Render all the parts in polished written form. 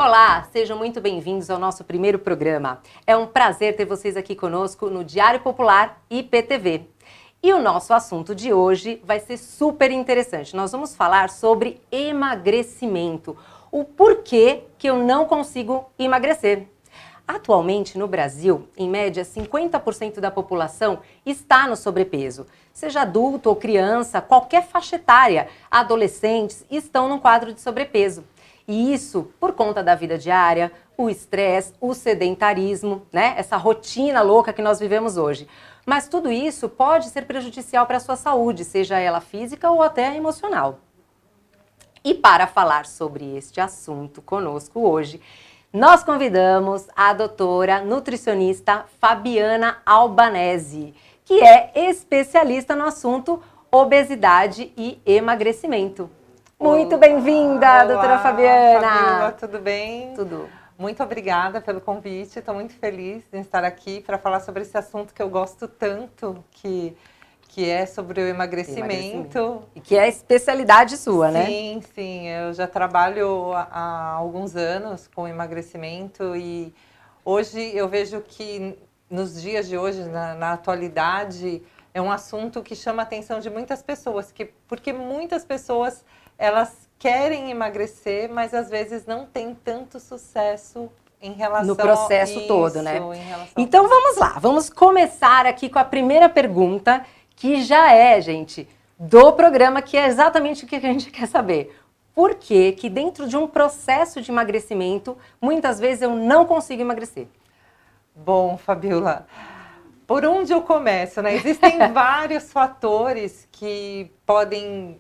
Olá, sejam muito bem-vindos ao nosso primeiro programa. É um prazer ter vocês aqui conosco no Diário Popular IPTV. E o nosso assunto de hoje vai ser super interessante. Nós vamos falar sobre emagrecimento. O porquê que eu não consigo emagrecer. Atualmente, no Brasil, em média, 50% da população está no sobrepeso. Seja adulto ou criança, qualquer faixa etária, adolescentes estão num quadro de sobrepeso. E isso por conta da vida diária, o estresse, o sedentarismo, né? Essa rotina louca que nós vivemos hoje. Mas tudo isso pode ser prejudicial para a sua saúde, seja ela física ou até emocional. E para falar sobre este assunto conosco hoje, nós convidamos a doutora nutricionista Fabiana Albanese, que é especialista no assunto obesidade e emagrecimento. Muito bem-vinda, doutora Fabiana! Fabiola, tudo bem? Tudo. Muito obrigada pelo convite, estou muito feliz em estar aqui para falar sobre esse assunto que eu gosto tanto, que é sobre o emagrecimento. E que é a especialidade sua, né? Sim, sim. Eu já trabalho há alguns anos com emagrecimento e hoje eu vejo que nos dias de hoje, na atualidade, é um assunto que chama a atenção de muitas pessoas, porque muitas pessoas elas querem emagrecer, mas às vezes não tem tanto sucesso em relação no processo isso, todo, né? Então vamos lá, vamos começar aqui com a primeira pergunta, que já é, gente, do programa, que é exatamente o que a gente quer saber. Por que que dentro de um processo de emagrecimento, muitas vezes eu não consigo emagrecer? Bom, Fabiola, por onde eu começo, né? Existem vários fatores que podem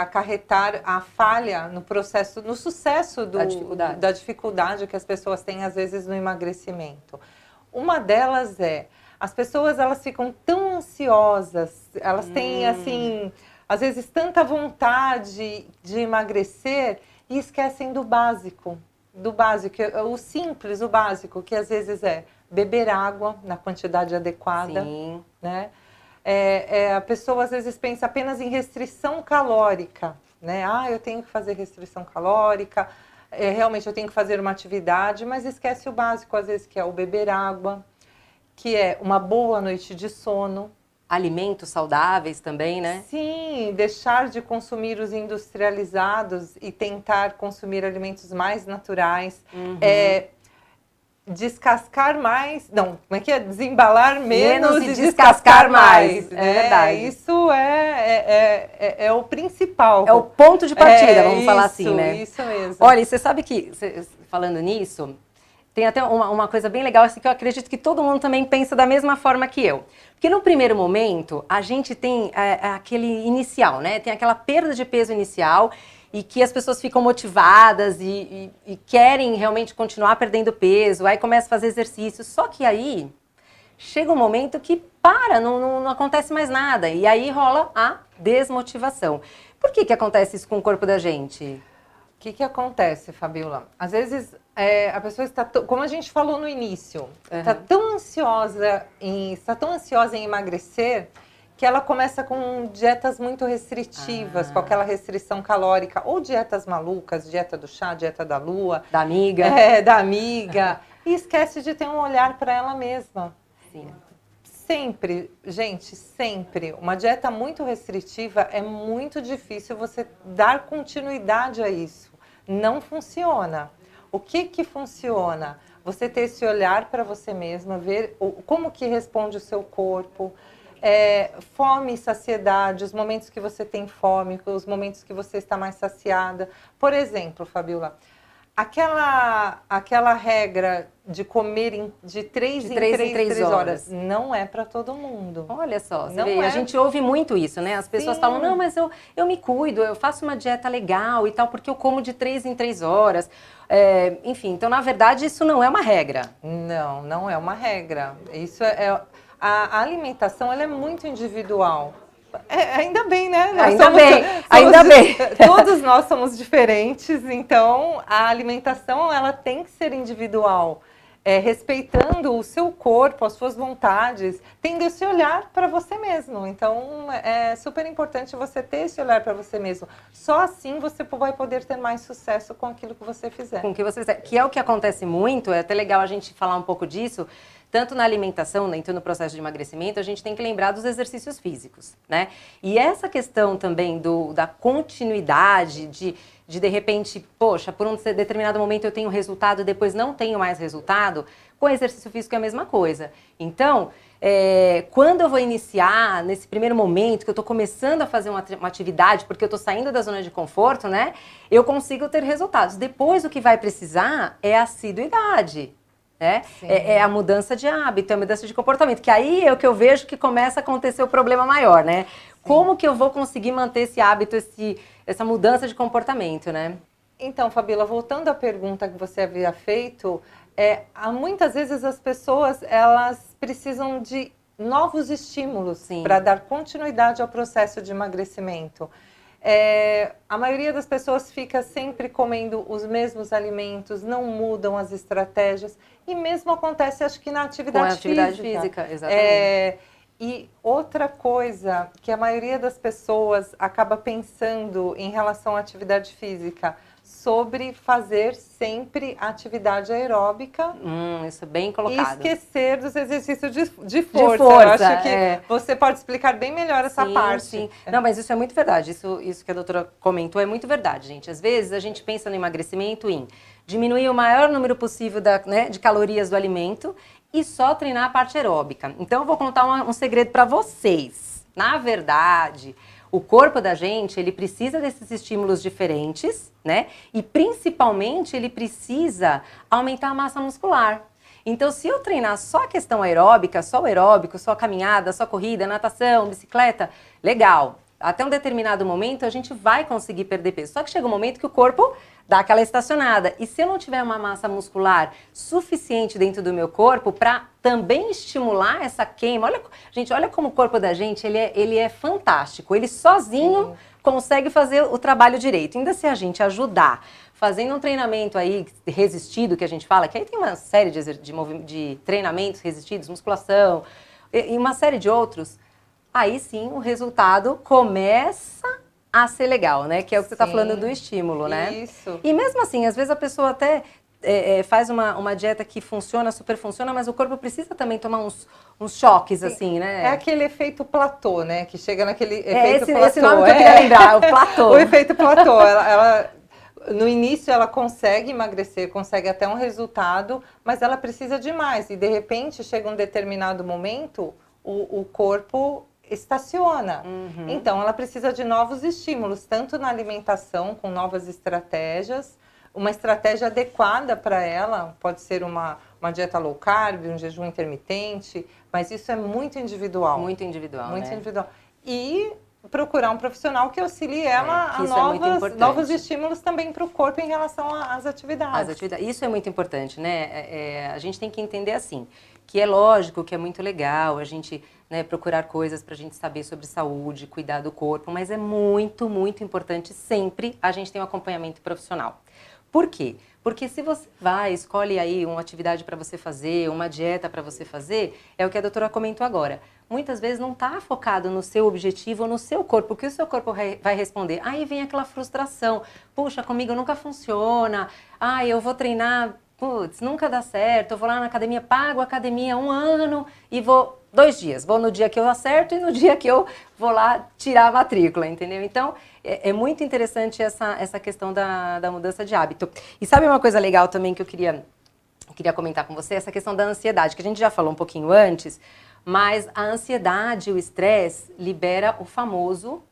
acarretar a falha no processo, no sucesso da dificuldade que as pessoas têm, às vezes, no emagrecimento. Uma delas as pessoas elas ficam tão ansiosas, elas têm, assim, às vezes, tanta vontade de emagrecer e esquecem do básico, o simples, o básico, que às vezes é beber água na quantidade adequada, Sim. né? A pessoa às vezes pensa apenas em restrição calórica, né? Eu tenho que fazer restrição calórica, realmente eu tenho que fazer uma atividade, mas esquece o básico, às vezes, que é o beber água, que é uma boa noite de sono. Alimentos saudáveis também, né? Sim, deixar de consumir os industrializados e tentar consumir alimentos mais naturais. Descascar mais, não, como é que é? Desembalar menos e descascar mais. É verdade. Isso é o principal. É o ponto de partida, vamos falar assim, né? Isso mesmo. Olha, você sabe que, falando nisso, tem até uma coisa bem legal, assim, que eu acredito que todo mundo também pensa da mesma forma que eu. Porque no primeiro momento, a gente tem aquele inicial, né? Tem aquela perda de peso inicial, e que as pessoas ficam motivadas e querem realmente continuar perdendo peso, aí começa a fazer exercício, só que aí chega um momento que não acontece mais nada, e aí rola a desmotivação. Por que acontece isso com o corpo da gente? O que acontece, Fabiola? Às vezes a pessoa está, como a gente falou no início, está tão ansiosa em emagrecer, que ela começa com dietas muito restritivas, com aquela restrição calórica, ou dietas malucas, dieta do chá, dieta da lua. Da amiga. Da amiga. E esquece de ter um olhar para ela mesma. Sim. Sempre, gente, sempre. Uma dieta muito restritiva é muito difícil você dar continuidade a isso. Não funciona. O que funciona? Você ter esse olhar para você mesma, ver como que responde o seu corpo, fome e saciedade, os momentos que você tem fome, os momentos que você está mais saciada. Por exemplo, Fabiola, aquela regra de comer de 3 em 3 horas não é para todo mundo. Olha só, a gente ouve muito isso, né? As pessoas falam, não, mas eu me cuido, eu faço uma dieta legal e tal, porque eu como de 3 em 3 horas. Enfim, então, na verdade, isso não é uma regra. Não é uma regra. Isso a alimentação ela é muito individual. Ainda bem, né? Ainda bem. Todos nós somos diferentes, então a alimentação ela tem que ser individual. respeitando o seu corpo, as suas vontades, tendo esse olhar para você mesmo. Então, é super importante você ter esse olhar para você mesmo. Só assim você vai poder ter mais sucesso com aquilo que você fizer. Com o que você fizer. Que é o que acontece muito, é até legal a gente falar um pouco disso, tanto na alimentação, né, então no processo de emagrecimento, a gente tem que lembrar dos exercícios físicos, né? E essa questão também da continuidade, de repente, poxa, por um determinado momento eu tenho resultado, depois não tenho mais resultado, com exercício físico é a mesma coisa. Então, quando eu vou iniciar, nesse primeiro momento, que eu estou começando a fazer uma atividade, porque eu estou saindo da zona de conforto, né? Eu consigo ter resultados. Depois, o que vai precisar é assiduidade. Né? É a mudança de hábito, é a mudança de comportamento, que aí é o que eu vejo que começa a acontecer o problema maior, né? Sim. Como que eu vou conseguir manter esse hábito, essa mudança de comportamento, né? Então, Fabíola, voltando à pergunta que você havia feito, muitas vezes as pessoas, elas precisam de novos estímulos para dar continuidade ao processo de emagrecimento. A maioria das pessoas fica sempre comendo os mesmos alimentos, não mudam as estratégias, e mesmo acontece, acho que na atividade física. Exatamente. E outra coisa que a maioria das pessoas acaba pensando em relação à atividade física, sobre fazer sempre atividade aeróbica. Isso é bem colocado. E esquecer dos exercícios de força. Eu acho que você pode explicar bem melhor essa parte. Sim. Não, mas isso é muito verdade. Isso que a doutora comentou é muito verdade, gente. Às vezes a gente pensa no emagrecimento em diminuir o maior número possível de calorias do alimento e só treinar a parte aeróbica. Então eu vou contar um segredo para vocês. Na verdade, o corpo da gente, ele precisa desses estímulos diferentes, né? E principalmente ele precisa aumentar a massa muscular. Então, se eu treinar só a questão aeróbica, só o aeróbico, só a caminhada, só a corrida, natação, bicicleta, legal. Até um determinado momento a gente vai conseguir perder peso. Só que chega um momento que o corpo dá aquela estacionada. E se eu não tiver uma massa muscular suficiente dentro do meu corpo para também estimular essa queima, olha como o corpo da gente, ele é fantástico. Ele sozinho consegue fazer o trabalho direito. Ainda se a gente ajudar, fazendo um treinamento aí resistido, que a gente fala, que aí tem uma série de treinamentos resistidos, musculação e uma série de outros, aí sim o resultado começa a ser legal, né? Que é o que você está falando do estímulo, né? Isso. E mesmo assim, às vezes a pessoa até faz uma dieta que funciona, super funciona, mas o corpo precisa também tomar uns choques, assim, né? É aquele efeito platô, né? Que chega naquele efeito platô. Esse nome que eu queria lembrar, o platô. O efeito platô. No início ela consegue emagrecer, consegue até um resultado, mas ela precisa de mais. E de repente chega um determinado momento, o corpo estaciona. Então ela precisa de novos estímulos, tanto na alimentação, com novas estratégias, uma estratégia adequada para ela, pode ser uma dieta low carb, um jejum intermitente, mas isso é muito individual. Muito individual, Muito né? individual. E procurar um profissional que auxilie ela a novos estímulos também para o corpo em relação às atividades. Isso é muito importante, né? A gente tem que entender assim, que é lógico que é muito legal a gente, né, procurar coisas para a gente saber sobre saúde, cuidar do corpo, mas é muito, muito importante sempre a gente ter um acompanhamento profissional. Por quê? Porque se você escolhe aí uma atividade para você fazer, uma dieta para você fazer, é o que a doutora comentou agora. Muitas vezes não está focado no seu objetivo ou no seu corpo, o que o seu corpo vai responder. Aí vem aquela frustração, puxa, comigo nunca funciona, eu vou treinar, putz, nunca dá certo, eu vou lá na academia, pago a academia 1 ano e vou 2 dias. Vou no dia que eu acerto e no dia que eu vou lá tirar a matrícula, entendeu? Então, é muito interessante essa questão da mudança de hábito. E sabe uma coisa legal também que eu queria comentar com você? Essa questão da ansiedade, que a gente já falou um pouquinho antes, mas a ansiedade, o estresse, libera o famoso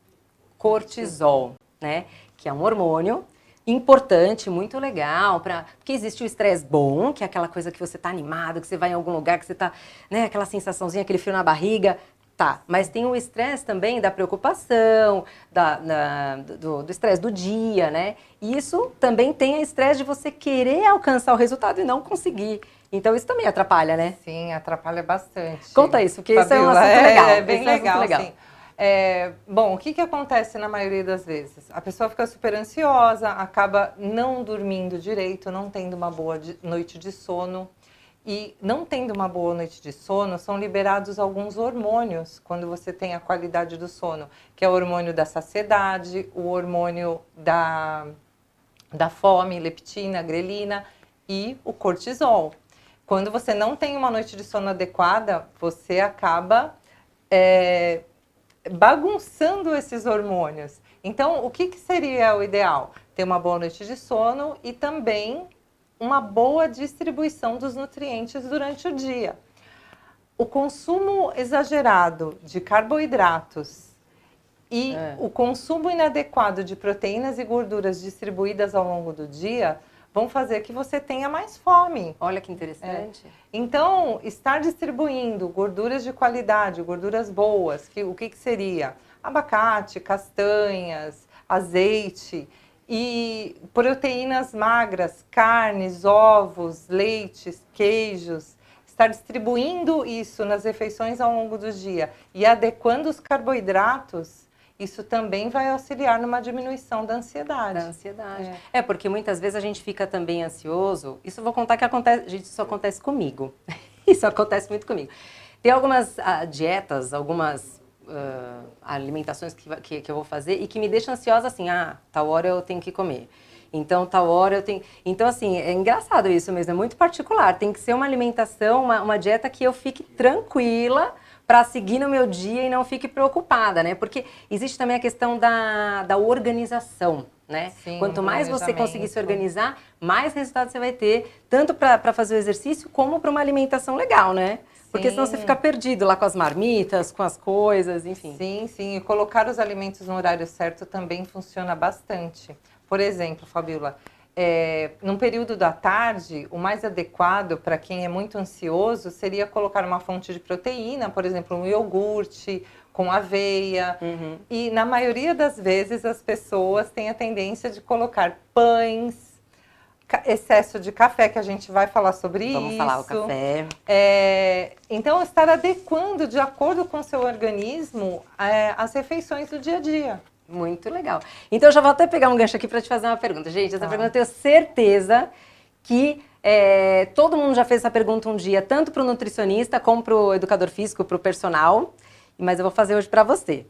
cortisol, né? Que é um hormônio importante, muito legal, porque existe o estresse bom, que é aquela coisa que você tá animado, que você vai em algum lugar, que você tá, né, aquela sensaçãozinha, aquele frio na barriga, tá. Mas tem o estresse também da preocupação, do estresse do dia, né? E isso também tem o estresse de você querer alcançar o resultado e não conseguir. Então isso também atrapalha, né? Sim, atrapalha bastante. Conta isso, porque isso é um assunto legal. É bem legal, sim. Bom, o que acontece na maioria das vezes? A pessoa fica super ansiosa, acaba não dormindo direito, não tendo uma boa noite de sono. E não tendo uma boa noite de sono, são liberados alguns hormônios quando você tem a qualidade do sono, que é o hormônio da saciedade, o hormônio da fome, leptina, grelina e o cortisol. Quando você não tem uma noite de sono adequada, você acaba bagunçando esses hormônios. Então, o que seria o ideal? Ter uma boa noite de sono e também uma boa distribuição dos nutrientes durante o dia. O consumo exagerado de carboidratos e o consumo inadequado de proteínas e gorduras distribuídas ao longo do dia vão fazer que você tenha mais fome. Olha que interessante. Então, estar distribuindo gorduras de qualidade, gorduras boas, o que seria? Abacate, castanhas, azeite e proteínas magras, carnes, ovos, leites, queijos. Estar distribuindo isso nas refeições ao longo do dia e adequando os carboidratos, isso também vai auxiliar numa diminuição da ansiedade. Porque muitas vezes a gente fica também ansioso. Isso eu vou contar que acontece, gente, isso acontece comigo. Isso acontece muito comigo. Tem algumas dietas, algumas alimentações que eu vou fazer e que me deixam ansiosa assim, tal hora eu tenho que comer. Então, tal hora eu tenho... Então, assim, é engraçado isso mesmo, é muito particular. Tem que ser uma alimentação, uma dieta que eu fique tranquila para seguir no meu dia e não fique preocupada, né? Porque existe também a questão da organização, né? Sim, quanto mais você conseguir se organizar, mais resultado você vai ter, tanto para fazer o exercício, como para uma alimentação legal, né? Porque senão você fica perdido lá com as marmitas, com as coisas, enfim. Sim. E colocar os alimentos no horário certo também funciona bastante. Por exemplo, Fabiola, num período da tarde, o mais adequado para quem é muito ansioso seria colocar uma fonte de proteína, por exemplo, um iogurte com aveia. E na maioria das vezes as pessoas têm a tendência de colocar pães, excesso de café, que a gente vai falar sobre isso. Vamos falar o café. Então, estar adequando de acordo com o seu organismo as refeições do dia a dia. Muito legal. Então, eu já vou até pegar um gancho aqui para te fazer uma pergunta. Gente, essa pergunta eu tenho certeza que todo mundo já fez essa pergunta um dia, tanto para o nutricionista, como para o educador físico, para o personal. Mas eu vou fazer hoje para você.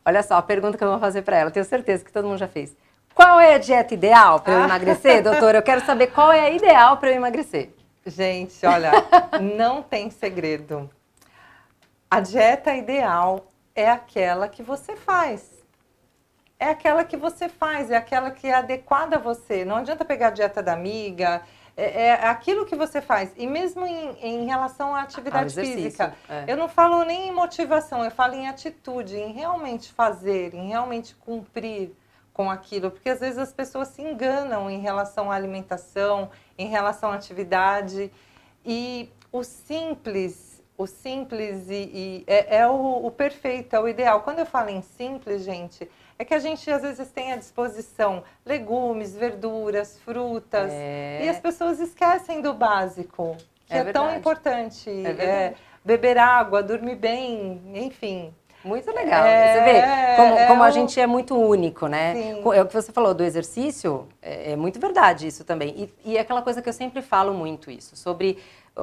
Olha só, a pergunta que eu vou fazer para ela. Tenho certeza que todo mundo já fez. Qual é a dieta ideal para eu emagrecer, doutora? Eu quero saber qual é a ideal para eu emagrecer. Gente, olha, não tem segredo. A dieta ideal é aquela que você faz. É aquela que você faz, é aquela que é adequada a você. Não adianta pegar a dieta da amiga, é aquilo que você faz. E mesmo em relação à atividade física, eu não falo nem em motivação, eu falo em atitude, em realmente fazer, em realmente cumprir com aquilo. Porque às vezes as pessoas se enganam em relação à alimentação, em relação à atividade. E o simples é o perfeito, é o ideal. Quando eu falo em simples, gente, é que a gente às vezes tem à disposição legumes, verduras, frutas, e as pessoas esquecem do básico, que é tão importante. Beber água, dormir bem, enfim. Muito legal. Você vê como a gente é muito único, né? Sim. É o que você falou do exercício, é muito verdade isso também. E é aquela coisa que eu sempre falo muito isso, sobre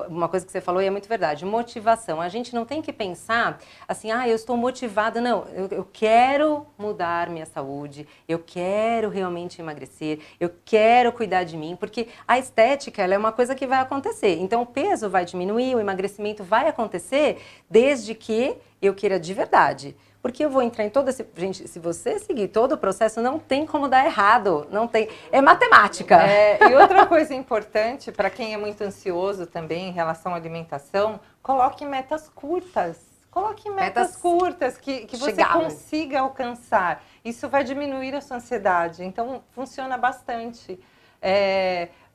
uma coisa que você falou e é muito verdade, motivação. A gente não tem que pensar assim, eu estou motivada. Não, eu quero mudar minha saúde, eu quero realmente emagrecer, eu quero cuidar de mim, porque a estética ela é uma coisa que vai acontecer. Então o peso vai diminuir, o emagrecimento vai acontecer, desde que eu queira de verdade. Porque eu vou entrar em todo esse... Gente, se você seguir todo o processo, não tem como dar errado. Não tem... É matemática. E outra coisa importante, para quem é muito ansioso também em relação à alimentação, coloque metas curtas. Coloque metas curtas que você consiga alcançar. Isso vai diminuir a sua ansiedade. Então, funciona bastante.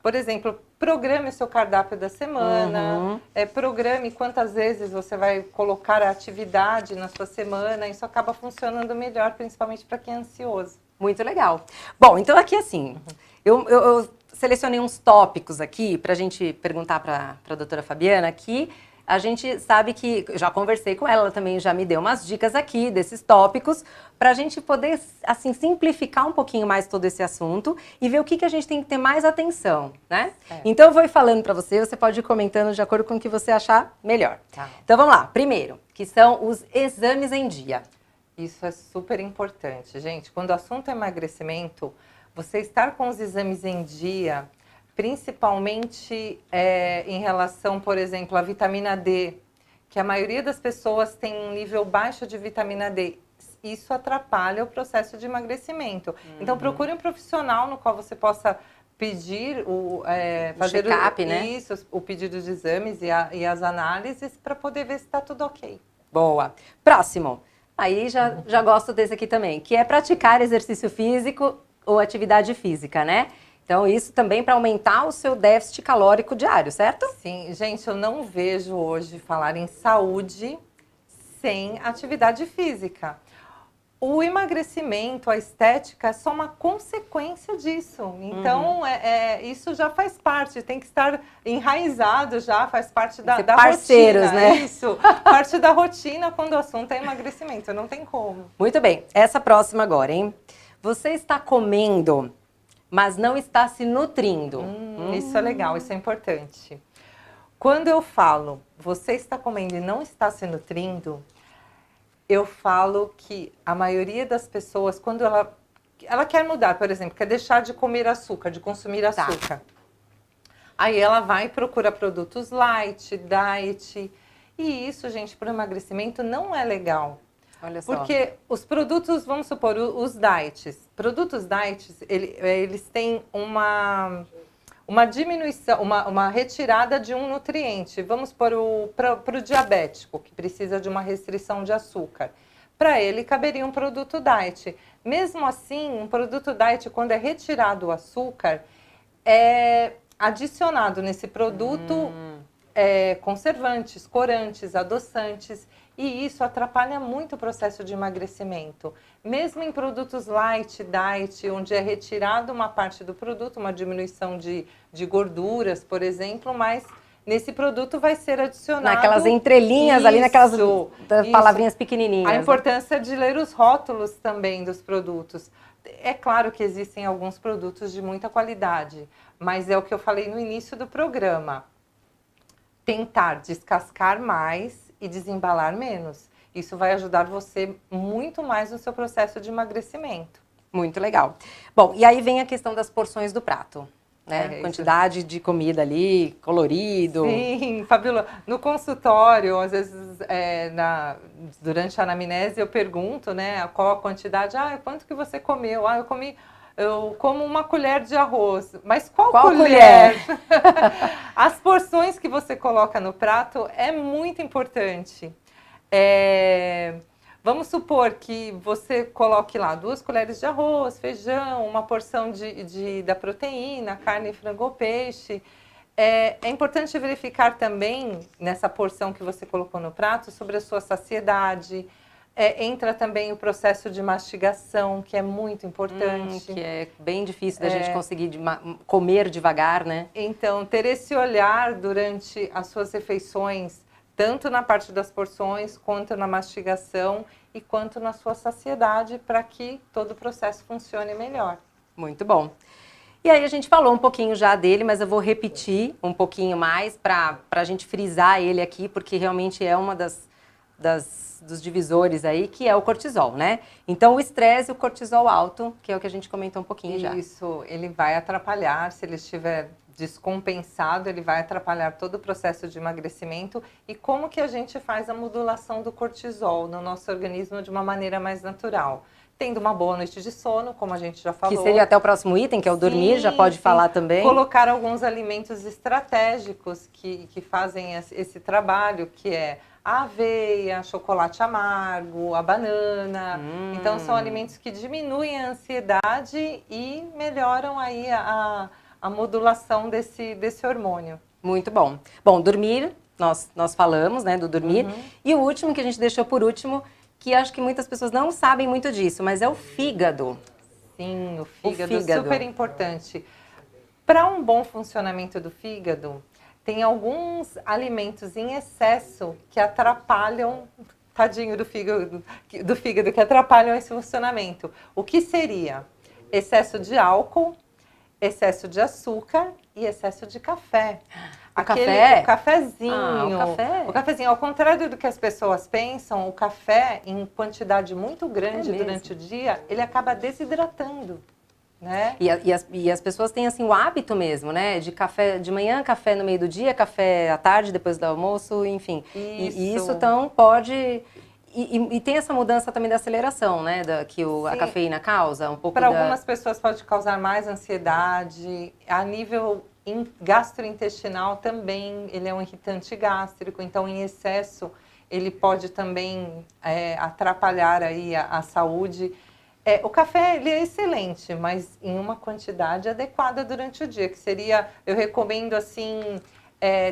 Por exemplo, programe o seu cardápio da semana, programe quantas vezes você vai colocar a atividade na sua semana, isso acaba funcionando melhor, principalmente para quem é ansioso. Muito legal. Bom, então aqui assim, eu selecionei uns tópicos aqui para a gente perguntar para a doutora Fabiana, que a gente sabe que, já conversei com ela também, já me deu umas dicas aqui desses tópicos, para a gente poder, assim, simplificar um pouquinho mais todo esse assunto e ver o que a gente tem que ter mais atenção, né? Então eu vou ir falando para você pode ir comentando de acordo com o que você achar melhor. Tá. Então vamos lá, primeiro, que são os exames em dia. Isso é super importante, gente. Quando o assunto é emagrecimento, você estar com os exames em dia, principalmente em relação, por exemplo, à vitamina D, que a maioria das pessoas tem um nível baixo de vitamina D. Isso atrapalha o processo de emagrecimento. Então, procure um profissional no qual você possa pedir fazer check-up, né? Isso, o pedido de exames e as análises para poder ver se está tudo ok. Boa. Próximo. Aí já gosto desse aqui também, que é praticar exercício físico ou atividade física, né? Então, isso também para aumentar o seu déficit calórico diário, certo? Sim, gente, eu não vejo hoje falar em saúde sem atividade física. O emagrecimento, a estética é só uma consequência disso. Então, isso já faz parte, tem que estar enraizado já, faz parte da parceiros, rotina. Né? Isso, parte da rotina quando o assunto é emagrecimento, não tem como. Muito bem, essa próxima agora, hein? Você está comendo, mas não está se nutrindo. Isso é legal, isso é importante. Quando eu falo, você está comendo e não está se nutrindo, eu falo que a maioria das pessoas, quando ela quer mudar, por exemplo, quer deixar de comer açúcar, de consumir açúcar. Aí ela vai e procura produtos light, diet. E isso, gente, para o emagrecimento não é legal. Olha só. Porque os produtos, vamos supor, os diets. Produtos diets, eles têm uma diminuição, uma retirada de um nutriente. Vamos para o diabético, que precisa de uma restrição de açúcar. Para ele, caberia um produto diet. Mesmo assim, um produto diet, quando é retirado o açúcar, é adicionado nesse produto conservantes, corantes, adoçantes. E isso atrapalha muito o processo de emagrecimento. Mesmo em produtos light, diet, onde é retirado uma parte do produto, uma diminuição de gorduras, por exemplo, mas nesse produto vai ser adicionado... Naquelas entrelinhas ali, naquelas palavrinhas pequenininhas. A importância de ler os rótulos também dos produtos. É claro que existem alguns produtos de muita qualidade, mas é o que eu falei no início do programa. Tentar descascar mais e desembalar menos. Isso vai ajudar você muito mais no seu processo de emagrecimento. Muito legal. Bom, e aí vem a questão das porções do prato, né? Quantidade de comida ali, colorido. Sim, Fabíola, no consultório, às vezes, durante a anamnese, eu pergunto, né, qual a quantidade. Quanto que você comeu? Eu como uma colher de arroz. Mas qual colher? As porções que você coloca no prato é muito importante. Vamos supor que você coloque lá 2 colheres de arroz, feijão, uma porção da proteína, carne, frango ou peixe. É importante verificar também, nessa porção que você colocou no prato, sobre a sua saciedade. Entra também o processo de mastigação, que é muito importante. Que é bem difícil da gente conseguir comer devagar, né? Então, ter esse olhar durante as suas refeições, tanto na parte das porções, quanto na mastigação e quanto na sua saciedade, para que todo o processo funcione melhor. Muito bom. E aí a gente falou um pouquinho já dele, mas eu vou repetir um pouquinho mais para a gente frisar ele aqui, porque realmente é uma dos divisores aí, que é o cortisol, né? Então, o estresse e o cortisol alto, que é o que a gente comentou um pouquinho já. Isso, ele vai atrapalhar, se ele estiver descompensado, ele vai atrapalhar todo o processo de emagrecimento. E como que a gente faz a modulação do cortisol no nosso organismo de uma maneira mais natural? Tendo uma boa noite de sono, como a gente já falou. Que seria até o próximo item, que é o dormir, já pode falar também. Colocar alguns alimentos estratégicos que fazem esse trabalho, que é a aveia, chocolate amargo, a banana. Então, são alimentos que diminuem a ansiedade e melhoram aí a modulação desse hormônio. Muito bom. Bom, dormir, nós falamos, né, do dormir. E o último, que a gente deixou por último, que acho que muitas pessoas não sabem muito disso, mas é o fígado. Sim, o fígado é super importante. Para um bom funcionamento do fígado, tem alguns alimentos em excesso que atrapalham, tadinho do fígado, que atrapalham esse funcionamento. O que seria? Excesso de álcool, excesso de açúcar e excesso de café. O café? O cafezinho. O café. O cafezinho. Ao contrário do que as pessoas pensam, o café, em quantidade muito grande durante o dia, ele acaba desidratando. Né? E as pessoas têm assim o hábito mesmo, né? De café de manhã, café no meio do dia, café à tarde, depois do almoço, enfim. E isso então pode... E tem essa mudança também da aceleração, né? A cafeína causa um pouco. Para algumas pessoas pode causar mais ansiedade. A nível gastrointestinal também, ele é um irritante gástrico, então em excesso ele pode também atrapalhar aí a saúde. O café ele é excelente, mas em uma quantidade adequada durante o dia, que seria, eu recomendo assim,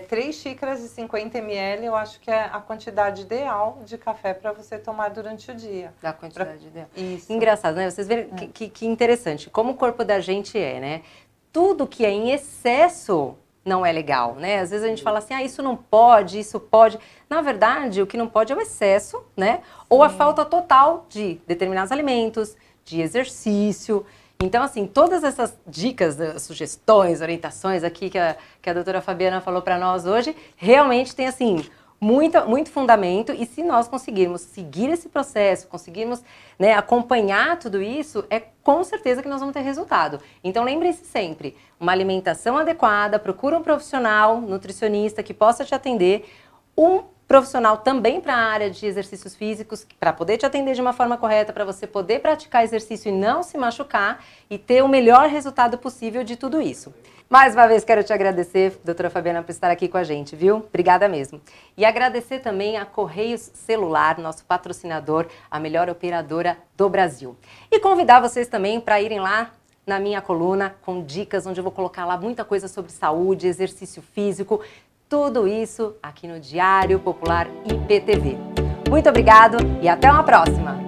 3 xícaras de 50 ml, eu acho que é a quantidade ideal de café para você tomar durante o dia. Da quantidade ideal. Isso. Engraçado, né? Vocês verem que interessante, como o corpo da gente né? Tudo que é em excesso não é legal, né? Às vezes a gente fala assim, isso não pode, isso pode. Na verdade, o que não pode é o excesso, né? Ou a falta total de determinados alimentos, de exercício. Então, assim, todas essas dicas, sugestões, orientações aqui que a doutora Fabiana falou para nós hoje, realmente tem, assim, muito fundamento. E se nós conseguirmos seguir esse processo, conseguirmos acompanhar tudo isso, com certeza que nós vamos ter resultado. Então, lembrem-se sempre, uma alimentação adequada, procura um profissional, nutricionista, que possa te atender, um profissional também para a área de exercícios físicos, para poder te atender de uma forma correta, para você poder praticar exercício e não se machucar e ter o melhor resultado possível de tudo isso. Mais uma vez quero te agradecer, doutora Fabiana, por estar aqui com a gente, viu? Obrigada mesmo. E agradecer também a Correios Celular, nosso patrocinador, a melhor operadora do Brasil. E convidar vocês também para irem lá na minha coluna com dicas, onde eu vou colocar lá muita coisa sobre saúde, exercício físico, tudo isso aqui no Diário Popular IPTV. Muito obrigado e até uma próxima!